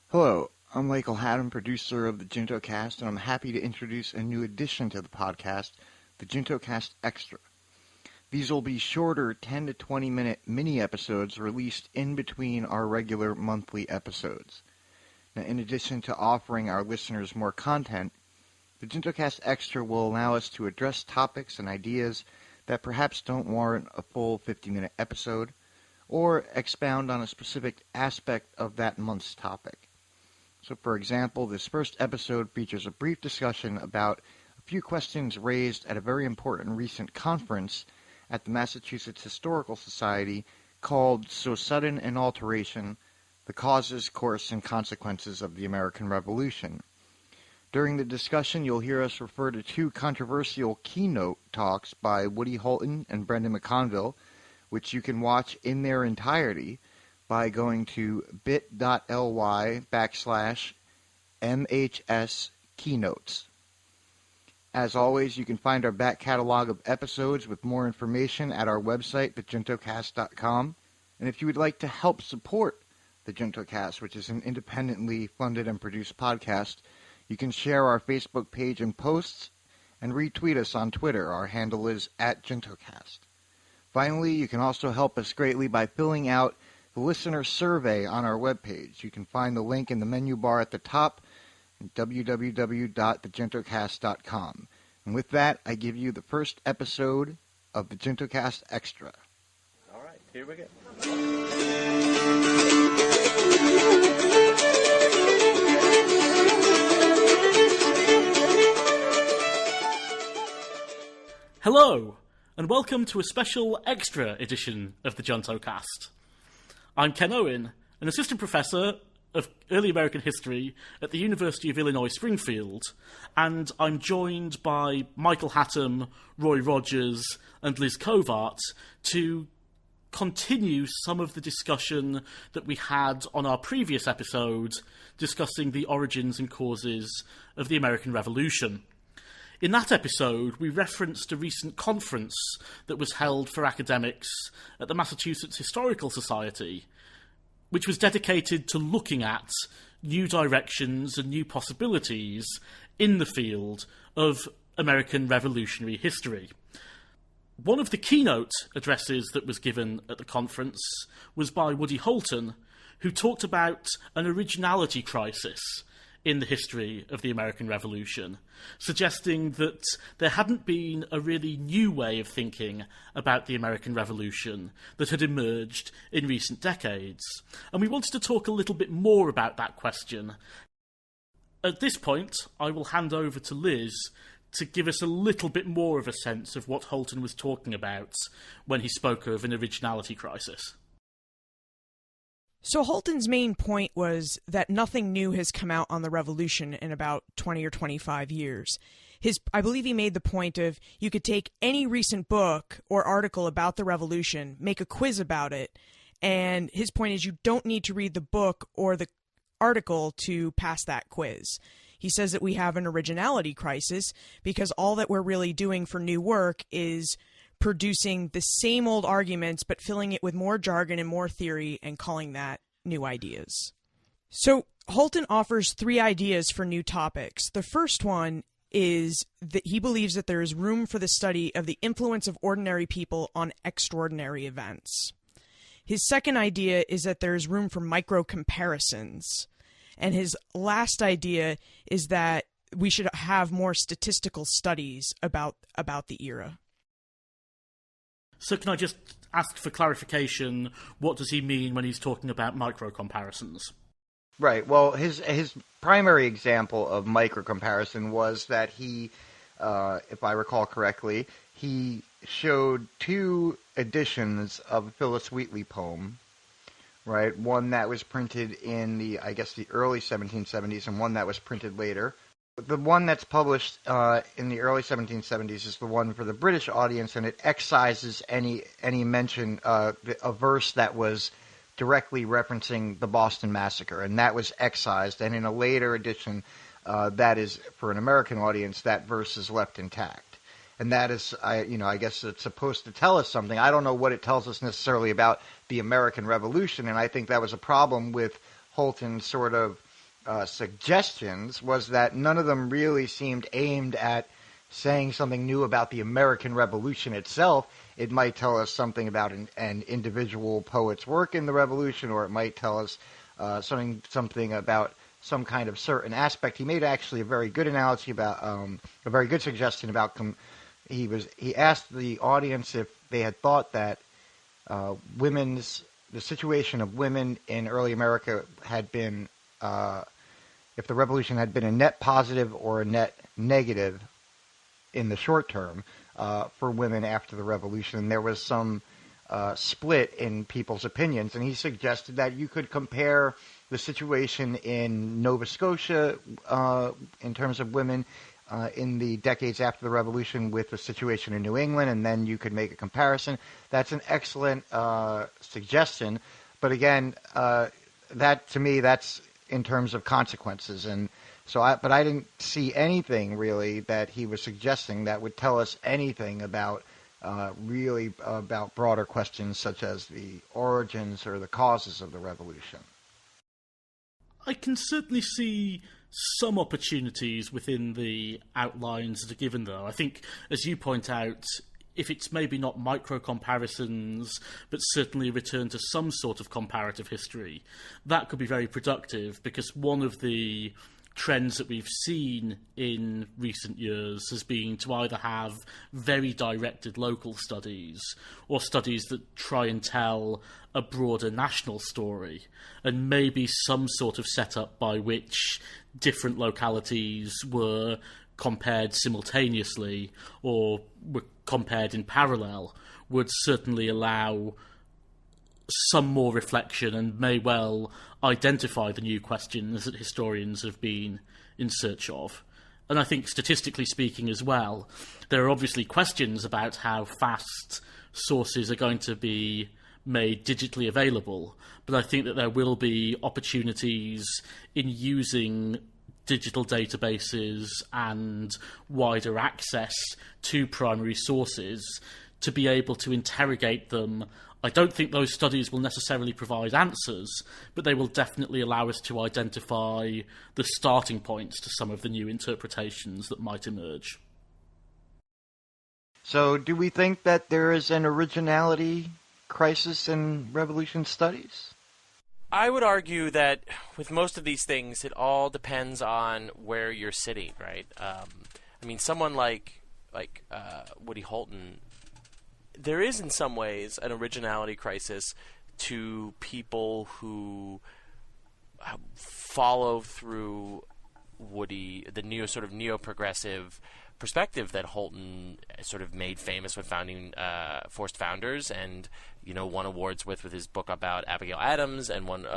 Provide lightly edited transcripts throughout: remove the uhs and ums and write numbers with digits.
Hello, I'm Michael Hattem, producer of the JintoCast, and I'm happy to introduce a new addition to the podcast, the JintoCast Extra. These will be shorter 10 to 20 minute mini episodes released in between our regular monthly episodes. Now, in addition to offering our listeners more content, the JintoCast Extra will allow us to address topics and ideas that perhaps don't warrant a full 50-minute episode, or expound on a specific aspect of that month's topic. So, for example, this first episode features a brief discussion about a few questions raised at a very important recent conference at the Massachusetts Historical Society called So Sudden an Alteration, The Causes, Course, and Consequences of the American Revolution. During the discussion, you'll hear us refer to two controversial keynote talks by Woody Holton and Brendan McConville, which you can watch in their entirety by going to bit.ly/MHS Keynotes. As always, you can find our back catalog of episodes with more information at our website, thejintocast.com. And if you would like to help support the JintoCast, which is an independently funded and produced podcast, you can share our Facebook page and posts and retweet us on Twitter. Our handle is @JintoCast. Finally, you can also help us greatly by filling out the listener survey on our webpage. You can find the link in the menu bar at the top at www.thejintocast.com. And with that, I give you the first episode of the JintoCast Extra. All right, here we go. Hello, and welcome to a special extra edition of the JintoCast. I'm Ken Owen, an assistant professor of early American history at the University of Illinois Springfield, and I'm joined by Michael Hattem, Roy Rogers, and Liz Covart to continue some of the discussion that we had on our previous episode discussing the origins and causes of the American Revolution. In that episode, we referenced a recent conference that was held for academics at the Massachusetts Historical Society, which was dedicated to looking at new directions and new possibilities in the field of American revolutionary history. One of the keynote addresses that was given at the conference was by Woody Holton, who talked about an originality crisis in the history of the American Revolution, suggesting that there hadn't been a really new way of thinking about the American Revolution that had emerged in recent decades. And we wanted to talk a little bit more about that question. At this point, I will hand over to Liz to give us a little bit more of a sense of what Holton was talking about when he spoke of an originality crisis. So Holton's main point was that nothing new has come out on the revolution in about 20 or 25 years. I believe he made the point of you could take any recent book or article about the revolution, make a quiz about it, and his point is you don't need to read the book or the article to pass that quiz. He says that we have an originality crisis because all that we're really doing for new work is producing the same old arguments but filling it with more jargon and more theory and calling that new ideas. So Holton offers 3 ideas for new topics. The first one is that he believes that there is room for the study of the influence of ordinary people on extraordinary events. His second idea is that there is room for micro comparisons. And his last idea is that we should have more statistical studies about the era. So can I just ask for clarification, what does he mean when he's talking about micro-comparisons? Right. Well, his primary example of micro-comparison was that he, if I recall correctly, he showed 2 editions of a Phyllis Wheatley poem, right? One that was printed in the early 1770s and one that was printed later. The one that's published in the early 1770s is the one for the British audience, and it excises any mention of a verse that was directly referencing the Boston Massacre, and that was excised. And in a later edition, that is for an American audience, that verse is left intact. And that is, I guess it's supposed to tell us something. I don't know what it tells us necessarily about the American Revolution, and I think that was a problem with Holton sort of suggestions was that none of them really seemed aimed at saying something new about the American Revolution itself. It might tell us something about an individual poet's work in the Revolution, or it might tell us something about some kind of certain aspect. He made actually a very good analogy about a very good suggestion about. He asked the audience if they had thought that the situation of women in early America had been, if the revolution had been a net positive or a net negative in the short term for women after the revolution. And there was some split in people's opinions, and he suggested that you could compare the situation in Nova Scotia in terms of women in the decades after the revolution with the situation in New England, and then you could make a comparison. That's an excellent suggestion, but again, that to me, that's in terms of consequences, and so I didn't see anything really that he was suggesting that would tell us anything about really about broader questions such as the origins or the causes of the revolution. I can certainly see some opportunities within the outlines that are given, though. I think, as you point out, if it's maybe not micro comparisons, but certainly a return to some sort of comparative history, that could be very productive, because one of the trends that we've seen in recent years has been to either have very directed local studies or studies that try and tell a broader national story, and maybe some sort of setup by which different localities were compared simultaneously or were compared in parallel would certainly allow some more reflection and may well identify the new questions that historians have been in search of. And I think statistically speaking as well, there are obviously questions about how fast sources are going to be made digitally available, but I think that there will be opportunities in using digital databases and wider access to primary sources to be able to interrogate them. I don't think those studies will necessarily provide answers, but they will definitely allow us to identify the starting points to some of the new interpretations that might emerge. So do we think that there is an originality crisis in revolution studies? I would argue that with most of these things, it all depends on where you're sitting, right? I mean, someone like Woody Holton, there is in some ways an originality crisis to people who follow through Woody, the neo-progressive perspective that Holton sort of made famous with founding Forced Founders, and won awards with his book about Abigail Adams, and won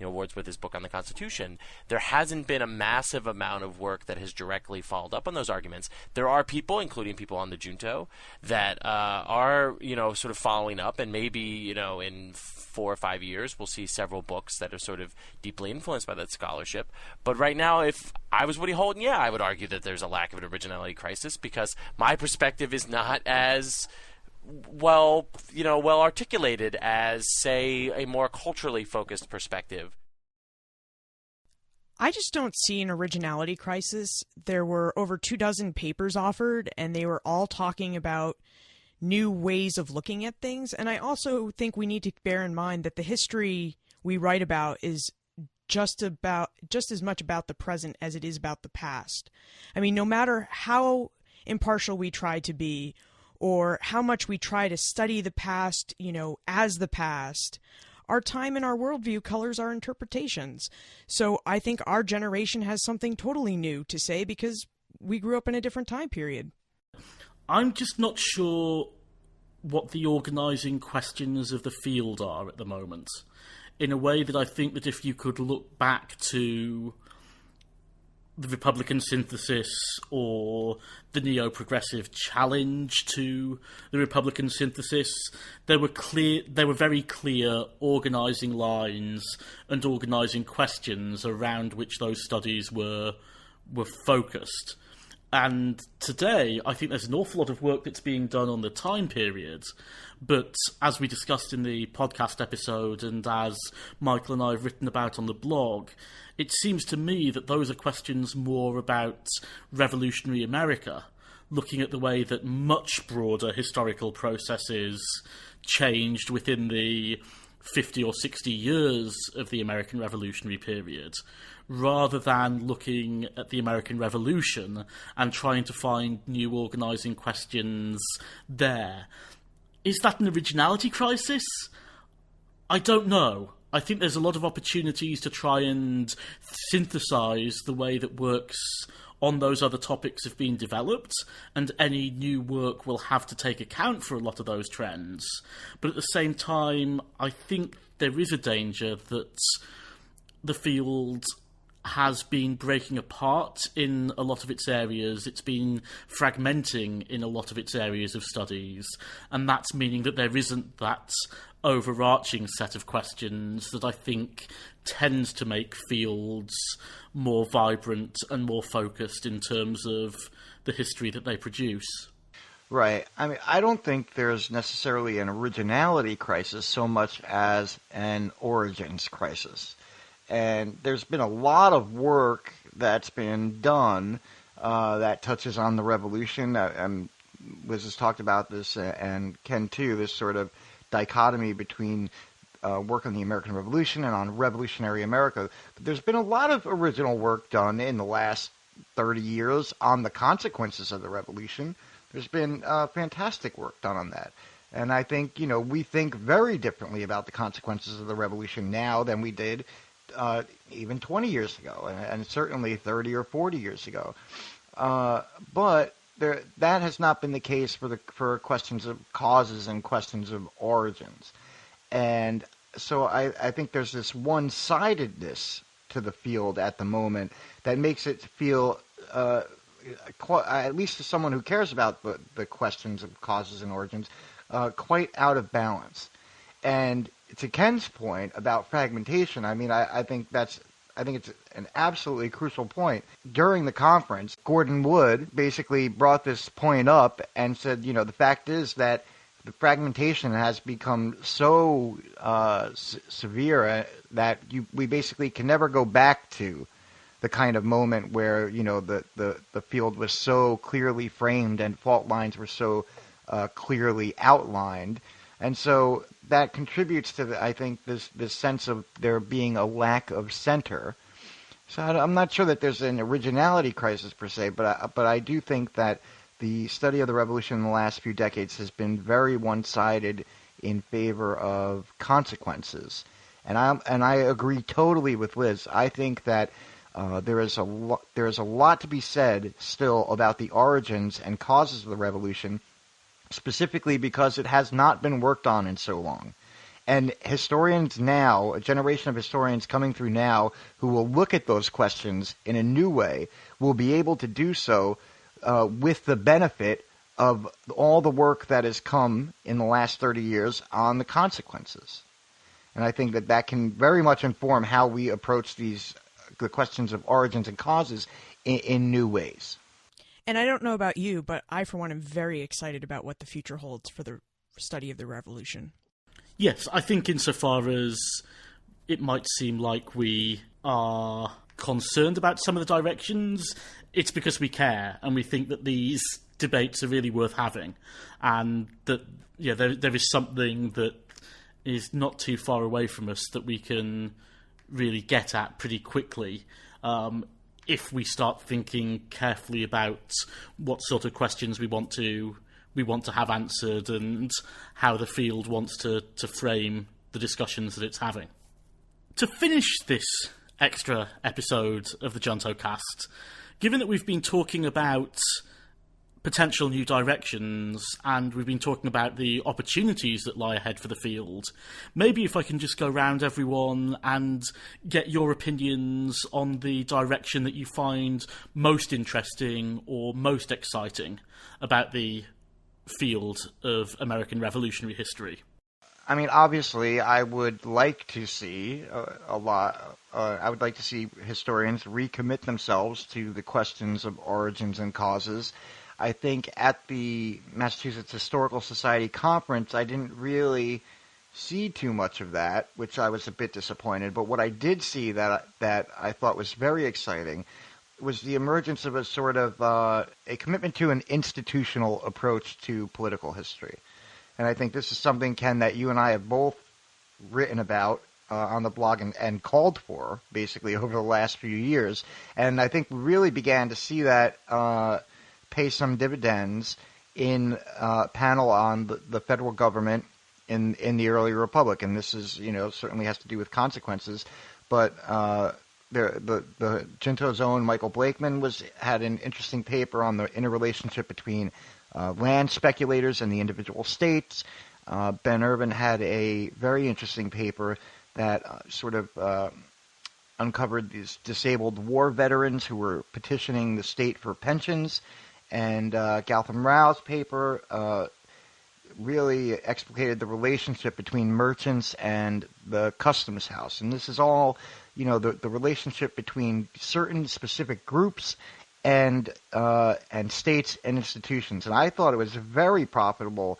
awards with his book on the Constitution. There hasn't been a massive amount of work that has directly followed up on those arguments. There are people, including people on the Junto, that are sort of following up, and maybe in 4 or 5 years we'll see several books that are sort of deeply influenced by that scholarship. But right now, if I was Woody Holton, I would argue that there's a lack of an originality crisis, because my perspective is not as well articulated as, say, a more culturally focused perspective. I just don't see an originality crisis. There were over 24 papers offered, and they were all talking about new ways of looking at things. And I also think we need to bear in mind that the history we write about is just as much about the present as it is about the past. I mean, no matter how impartial we try to be, or how much we try to study the past, as the past, our time and our worldview colors our interpretations. So I think our generation has something totally new to say because we grew up in a different time period. I'm just not sure what the organising questions of the field are at the moment, in a way that I think that if you could look back to the Republican synthesis or the neo-progressive challenge to the Republican synthesis, there were very clear organising lines and organising questions around which those studies were focused. And today, I think there's an awful lot of work that's being done on the time period. But as we discussed in the podcast episode, and as Michael and I have written about on the blog, it seems to me that those are questions more about revolutionary America, looking at the way that much broader historical processes changed within the 50 or 60 years of the American Revolutionary period, rather than looking at the American Revolution and trying to find new organising questions there. Is that an originality crisis? I don't know. I think there's a lot of opportunities to try and synthesise the way that works on those other topics have been developed, and any new work will have to take account for a lot of those trends. But at the same time, I think there is a danger that the field has been breaking apart in a lot of its areas. It's been fragmenting in a lot of its areas of studies, and that's meaning that there isn't that overarching set of questions that I think tends to make fields more vibrant and more focused in terms of the history that they produce. Right. I mean, I don't think there's necessarily an originality crisis so much as an origins crisis. And there's been a lot of work that's been done that touches on the revolution. Liz has talked about this, and Ken too, this sort of dichotomy between work on the American Revolution and on revolutionary America. But there's been a lot of original work done in the last 30 years on the consequences of the revolution. There's been fantastic work done on that. And I think, we think very differently about the consequences of the revolution now than we did even 20 years ago, and certainly 30 or 40 years ago. But that has not been the case for questions of causes and questions of origins. And so I think there's this one-sidedness to the field at the moment that makes it feel, at least to someone who cares about the questions of causes and origins, quite out of balance. And to Ken's point about fragmentation, I mean, I think it's an absolutely crucial point. During the conference, Gordon Wood basically brought this point up and said, the fact is that the fragmentation has become so severe that we basically can never go back to the kind of moment where, the field was so clearly framed and fault lines were so clearly outlined. And so that contributes to, I think, this sense of there being a lack of center. So I'm not sure that there's an originality crisis per se, but I do think that the study of the revolution in the last few decades has been very one-sided in favor of consequences. And I agree totally with Liz. I think that there is a lot to be said still about the origins and causes of the revolution, specifically because it has not been worked on in so long. And historians now, a generation of historians coming through now, who will look at those questions in a new way, will be able to do so with the benefit of all the work that has come in the last 30 years on the consequences. And I think that can very much inform how we approach the questions of origins and causes in new ways. And I don't know about you, but I, for one, am very excited about what the future holds for the study of the revolution. Yes, I think insofar as it might seem like we are concerned about some of the directions, it's because we care and we think that these debates are really worth having, and that there is something that is not too far away from us that we can really get at pretty quickly if we start thinking carefully about what sort of questions we want to have answered and how the field wants to frame the discussions that it's having. To finish this extra episode of the JuntoCast, given that we've been talking about potential new directions and we've been talking about the opportunities that lie ahead for the field, maybe if I can just go round everyone and get your opinions on the direction that you find most interesting or most exciting about the field of American revolutionary history. I mean, obviously, I would like to see a lot. I would like to see historians recommit themselves to the questions of origins and causes. I think at the Massachusetts Historical Society conference, I didn't really see too much of that, which I was a bit disappointed. But what I did see that I thought was very exciting was the emergence of a sort of a commitment to an institutional approach to political history. And I think this is something, Ken, that you and I have both written about on the blog and called for, basically, over the last few years. And I think we really began to see that pay some dividends in a panel on the federal government in the early republic. And this is, certainly has to do with consequences. But the Junto's own Michael Blakeman had an interesting paper on the interrelationship between land speculators and the individual states. Ben Irvin had a very interesting paper that sort of uncovered these disabled war veterans who were petitioning the state for pensions. And Gautam Rao's paper really explicated the relationship between merchants and the customs house. And this is all, the relationship between certain specific groups and states and institutions. And I thought it was very profitable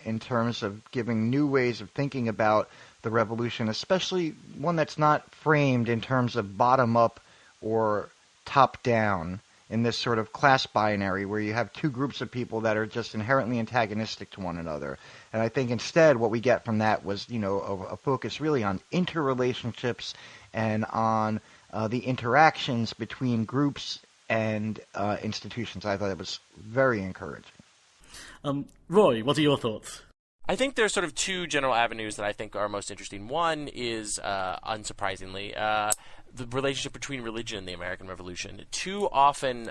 in terms of giving new ways of thinking about the revolution, especially one that's not framed in terms of bottom-up or top-down in this sort of class binary where you have two groups of people that are just inherently antagonistic to one another. And I think instead what we get from that was, a focus really on interrelationships and on the interactions between groups and institutions. I thought it was very encouraging. Roy, what are your thoughts? I think there's sort of two general avenues that I think are most interesting. One is, unsurprisingly, the relationship between religion and the American Revolution. Too often,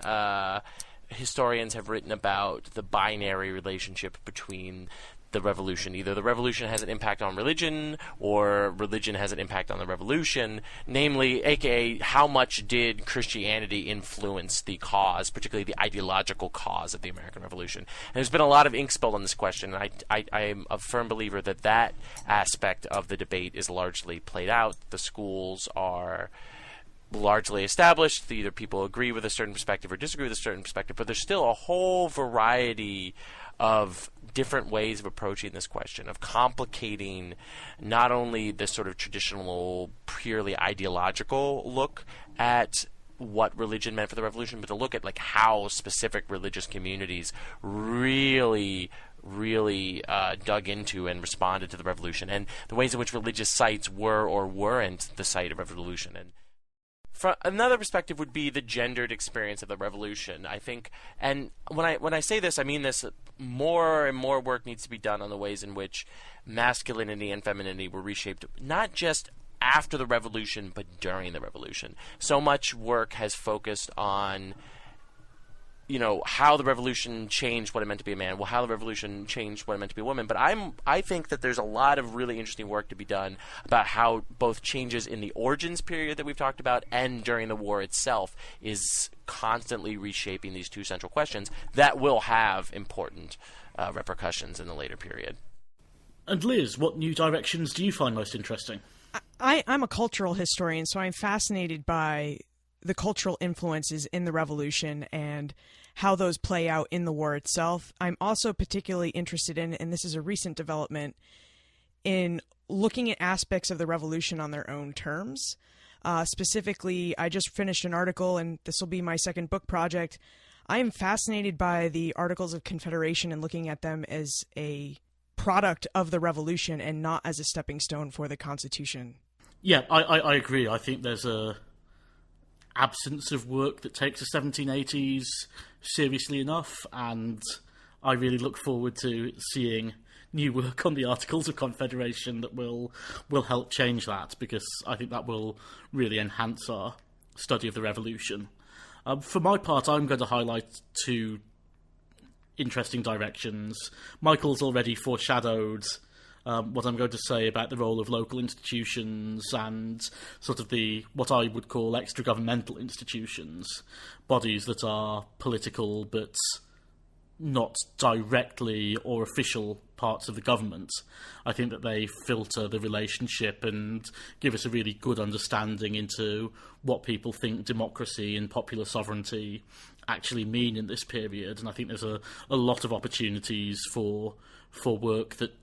historians have written about the binary relationship between the revolution. Either the revolution has an impact on religion, or religion has an impact on the revolution, namely, aka, how much did Christianity influence the cause, particularly the ideological cause of the American Revolution? And there's been a lot of ink spilled on this question, and I am a firm believer that aspect of the debate is largely played out. The schools are largely established. Either people agree with a certain perspective or disagree with a certain perspective, but there's still a whole variety of different ways of approaching this question, of complicating not only this sort of traditional, purely ideological look at what religion meant for the revolution, but to look at how specific religious communities really dug into and responded to the revolution, and the ways in which religious sites were or weren't the site of revolution. And from another perspective would be the gendered experience of the revolution. I think, and when I say this, I mean this, more and more work needs to be done on the ways in which masculinity and femininity were reshaped, not just after the revolution, but during the revolution. So much work has focused on, how the revolution changed what it meant to be a man, how the revolution changed what it meant to be a woman. But I think that there's a lot of really interesting work to be done about how both changes in the origins period that we've talked about and during the war itself is constantly reshaping these two central questions that will have important repercussions in the later period. And Liz, what new directions do you find most interesting? I'm a cultural historian, so I'm fascinated by the cultural influences in the revolution and how those play out in the war itself. I'm also particularly interested in, and this is a recent development, in looking at aspects of the revolution on their own terms. Specifically, I just finished an article, and this will be my second book project. I am fascinated by the Articles of Confederation and looking at them as a product of the revolution and not as a stepping stone for the Constitution. Yeah, I agree. I think there's a absence of work that takes the 1780s seriously enough, and I really look forward to seeing new work on the Articles of Confederation that will help change that, because I think that will really enhance our study of the Revolution. For my part, I'm going to highlight two interesting directions. Michael's already foreshadowed what I'm going to say about the role of local institutions and sort of what I would call extra-governmental institutions, bodies that are political but not directly or official parts of the government. I think that they filter the relationship and give us a really good understanding into what people think democracy and popular sovereignty actually mean in this period. And I think there's a lot of opportunities for work that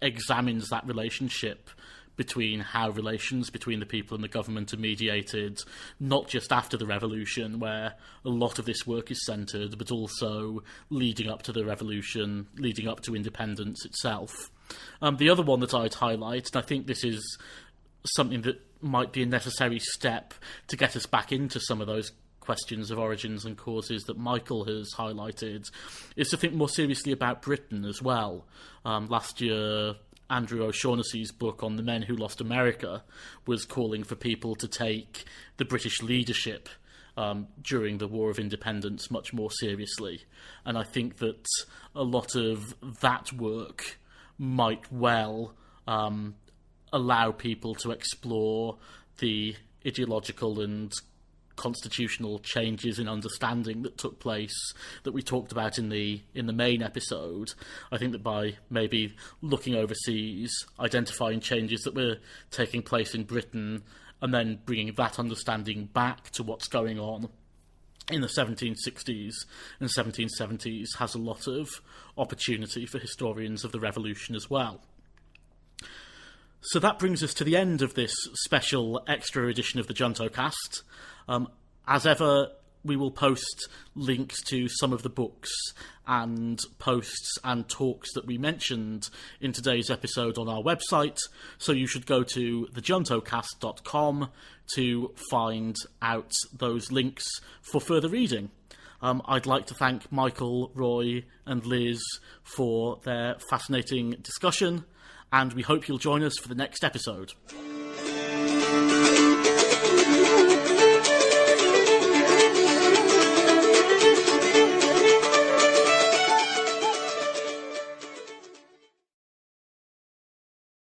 examines that relationship between how relations between the people and the government are mediated, not just after the revolution, where a lot of this work is centred, but also leading up to the revolution, leading up to independence itself. The other one that I'd highlight, and I think this is something that might be a necessary step to get us back into some of those questions of origins and causes that Michael has highlighted, is to think more seriously about Britain as well. Last year, Andrew O'Shaughnessy's book on the men who lost America was calling for people to take the British leadership during the War of Independence much more seriously. And I think that a lot of that work might well allow people to explore the ideological and constitutional changes in understanding that took place that we talked about in the main episode. I think that by maybe looking overseas, identifying changes that were taking place in Britain, and then bringing that understanding back to what's going on in the 1760s and 1770s has a lot of opportunity for historians of the revolution as well. So that brings us to the end of this special extra edition of the Juntocast. As ever, we will post links to some of the books and posts and talks that we mentioned in today's episode on our website, so you should go to thejuntocast.com to find out those links for further reading. I'd like to thank Michael, Roy and Liz for their fascinating discussion, and we hope you'll join us for the next episode.